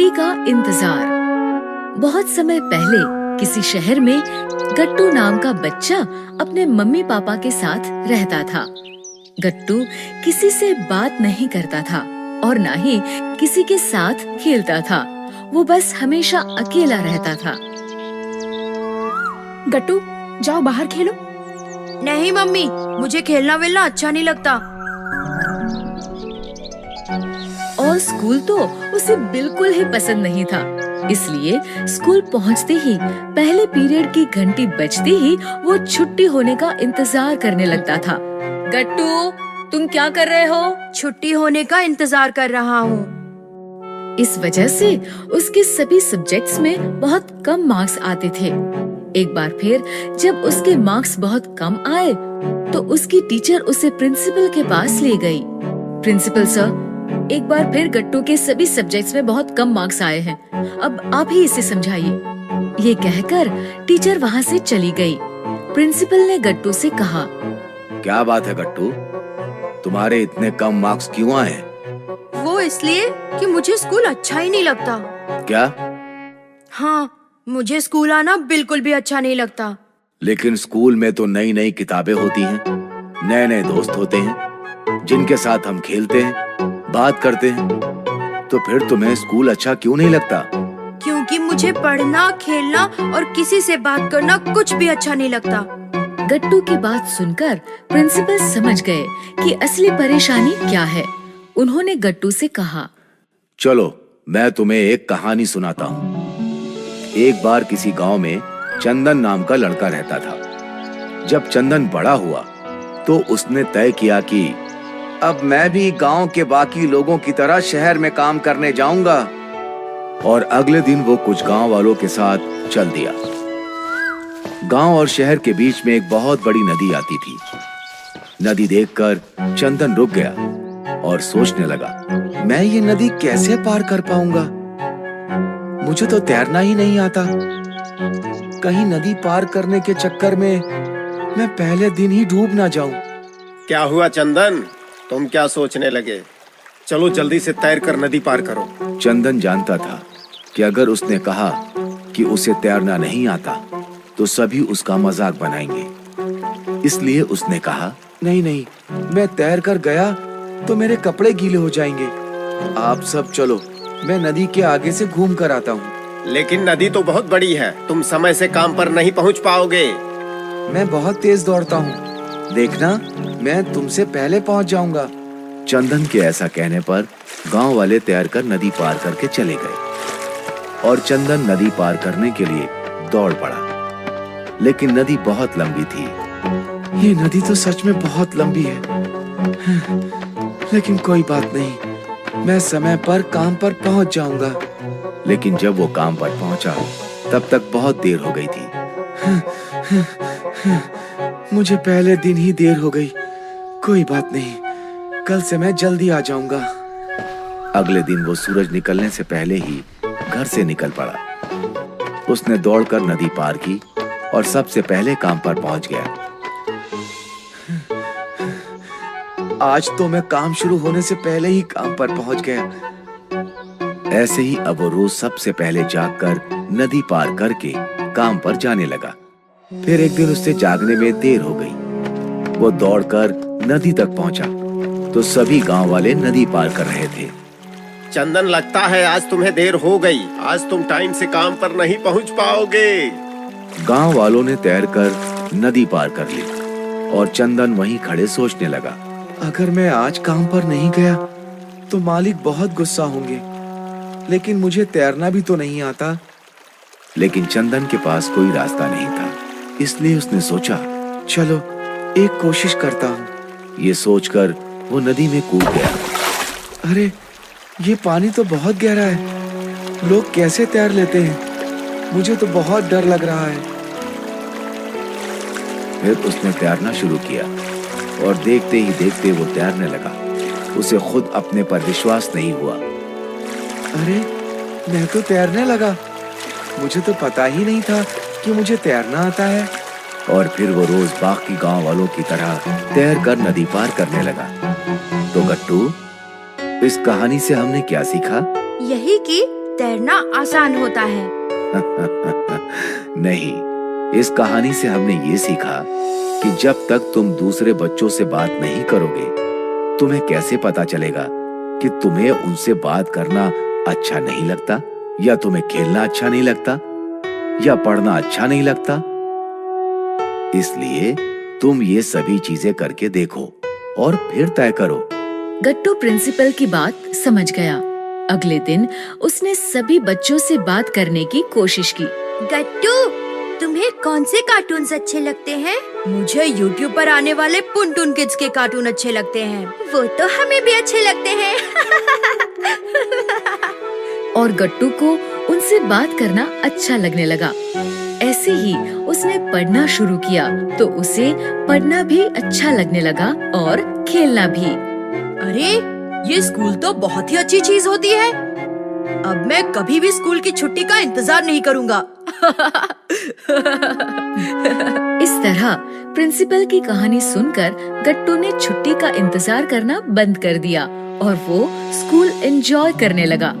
छुट्टी का इंतजार। बहुत समय पहले किसी शहर में गट्टू नाम का बच्चा अपने मम्मी पापा के साथ रहता था। गट्टू किसी से बात नहीं करता था और न ही किसी के साथ खेलता था। वो बस हमेशा अकेला रहता था। गट्टू, जाओ बाहर खेलो। नहीं मम्मी, मुझे खेलना वेलना अच्छा नहीं लगता। और स्कूल तो उसे बिल्कुल ही पसंद नहीं था। इसलिए स्कूल पहुंचते ही पहले पीरियड की घंटी बजते ही वो छुट्टी होने का इंतजार करने लगता था। गट्टू, तुम क्या कर रहे हो? छुट्टी होने का इंतजार कर रहा हूँ। इस वजह से उसके सभी सब्जेक्ट्स में बहुत कम मार्क्स आते थे। एक बार फिर जब उसके मार्क्स बहुत कम आए तो उसकी टीचर उसे प्रिंसिपल के पास ले गई। प्रिंसिपल सर, एक बार फिर गट्टू के सभी सब्जेक्ट्स में बहुत कम मार्क्स आए हैं। अब आप ही इसे समझाइए। ये कहकर टीचर वहाँ से चली गई। प्रिंसिपल ने गट्टू से कहा, क्या बात है गट्टू, तुम्हारे इतने कम मार्क्स क्यों आए? वो इसलिए कि मुझे स्कूल अच्छा ही नहीं लगता। क्या? हाँ, मुझे स्कूल आना बिल्कुल भी अच्छा नहीं लगता। लेकिन स्कूल में तो नई नई किताबें होती हैं, नए नए दोस्त होते हैं जिनके साथ हम खेलते हैं, बात करते हैं। तो फिर तुम्हें स्कूल अच्छा क्यों नहीं लगता? क्योंकि मुझे पढ़ना, खेलना और किसी से बात करना कुछ भी अच्छा नहीं लगता। गट्टू की बात सुनकर प्रिंसिपल समझ गए कि असली परेशानी क्या है। उन्होंने गट्टू से कहा, चलो मैं तुम्हें एक कहानी सुनाता हूँ। एक बार किसी गांव में चंदन नाम का लड़का रहता था। जब चंदन बड़ा हुआ तो उसने तय किया कि अब मैं भी गांव के बाकी लोगों की तरह शहर में काम करने जाऊंगा। और अगले दिन वो कुछ गांव वालों के साथ चल दिया। गांव और शहर के बीच में एक बहुत बड़ी नदी आती थी। नदी देखकर चंदन रुक गया और सोचने लगा, मैं ये नदी कैसे पार कर पाऊंगा? मुझे तो तैरना ही नहीं आता। कहीं नदी पार करने के चक्कर में मैं पहले दिन ही डूब ना जाऊं। क्या हुआ चंदन, तुम क्या सोचने लगे? चलो जल्दी से तैर कर नदी पार करो। चंदन जानता था कि अगर उसने कहा कि उसे तैरना नहीं आता तो सभी उसका मजाक बनाएंगे। इसलिए उसने कहा, नहीं नहीं, मैं तैर कर गया तो मेरे कपड़े गीले हो जाएंगे। आप सब चलो, मैं नदी के आगे से घूम कर आता हूँ। लेकिन नदी तो बहुत बड़ी है, तुम समय से काम पर नहीं पहुँच पाओगे। मैं बहुत तेज दौड़ता हूँ, देखना मैं तुमसे पहले पहुँच जाऊंगा। चंदन के ऐसा कहने पर गांव वाले तैर कर नदी पार करके चले गए और चंदन नदी पार करने के लिए दौड़ पड़ा। लेकिन नदी बहुत लंबी थी। ये नदी तो सच में बहुत लंबी है। लेकिन कोई बात नहीं, मैं समय पर काम पर पहुंच जाऊंगा। लेकिन जब वो काम पर पहुंचा तब तक बहुत देर हो गई थी। मुझे पहले दिन ही देर हो गई। कोई बात नहीं, कल से मैं जल्दी आ जाऊंगा। अगले दिन वो सूरज निकलने से पहले ही घर से निकल पड़ा। उसने दौड़कर नदी पार की और सबसे पहले काम पर पहुंच गया। आज तो मैं काम शुरू होने से पहले ही काम पर पहुंच गया। ऐसे ही अब वो रोज सबसे पहले जागकर नदी पार करके काम पर जाने लगा। फिर एक दिन उससे जागने में देर हो गई। वो दौड़कर नदी तक पहुंचा तो सभी गांव वाले नदी पार कर रहे थे। चंदन, लगता है आज तुम्हें देर हो गई। आज तुम टाइम से काम पर नहीं पहुंच पाओगे। गांव वालों ने तैरकर नदी पार कर ली और चंदन वहीं खड़े सोचने लगा, अगर मैं आज काम पर नहीं गया तो मालिक बहुत गुस्सा होंगे। लेकिन मुझे तैरना भी तो नहीं आता। लेकिन चंदन के पास कोई रास्ता नहीं था, इसलिए उसने सोचा, चलो एक कोशिश करता हूँ। ये सोचकर वो नदी में कूद गया। अरे, ये पानी तो बहुत गहरा है। लोग कैसे तैर लेते हैं? मुझे तो बहुत डर लग रहा है। फिर उसने तैरना शुरू किया और देखते ही देखते वो तैरने लगा। उसे खुद अपने पर विश्वास नहीं हुआ। अरे, मैं तो तैरने लगा। मुझे तो पता ही नहीं था कि मुझे तैरना आता है। और फिर वो रोज बाकी गांव वालों की तरह तैरकर नदी पार करने लगा। तो गट्टू, इस कहानी से हमने क्या सीखा? यही कि तैरना आसान होता है। नहीं, इस कहानी से हमने ये सीखा कि जब तक तुम दूसरे बच्चों से बात नहीं करोगे, तुम्हें कैसे पता चलेगा कि तुम्हें उनसे बात करना अच्छा नहीं लगता, या तुम्हें खेलना अच्छा नहीं लगता, या पढ़ना अच्छा नहीं लगता। इसलिए तुम ये सभी चीजें करके देखो और फिर तय करो। गट्टू प्रिंसिपल की बात समझ गया। अगले दिन उसने सभी बच्चों से बात करने की कोशिश की। गट्टू, तुम्हें कौन से कार्टून्स अच्छे लगते हैं? मुझे YouTube पर आने वाले पुनटून किड्स के कार्टून अच्छे लगते हैं। वो तो हमें भी अच्छे लगते हैं। और गट्टू को उनसे बात करना अच्छा लगने लगा। ऐसे ही उसने पढ़ना शुरू किया तो उसे पढ़ना भी अच्छा लगने लगा और खेलना भी। अरे, ये स्कूल तो बहुत ही अच्छी चीज होती है। अब मैं कभी भी स्कूल की छुट्टी का इंतजार नहीं करूँगा। इस तरह प्रिंसिपल की कहानी सुनकर गट्टू ने छुट्टी का इंतजार करना बंद कर दिया और वो स्कूल एंजॉय करने लगा।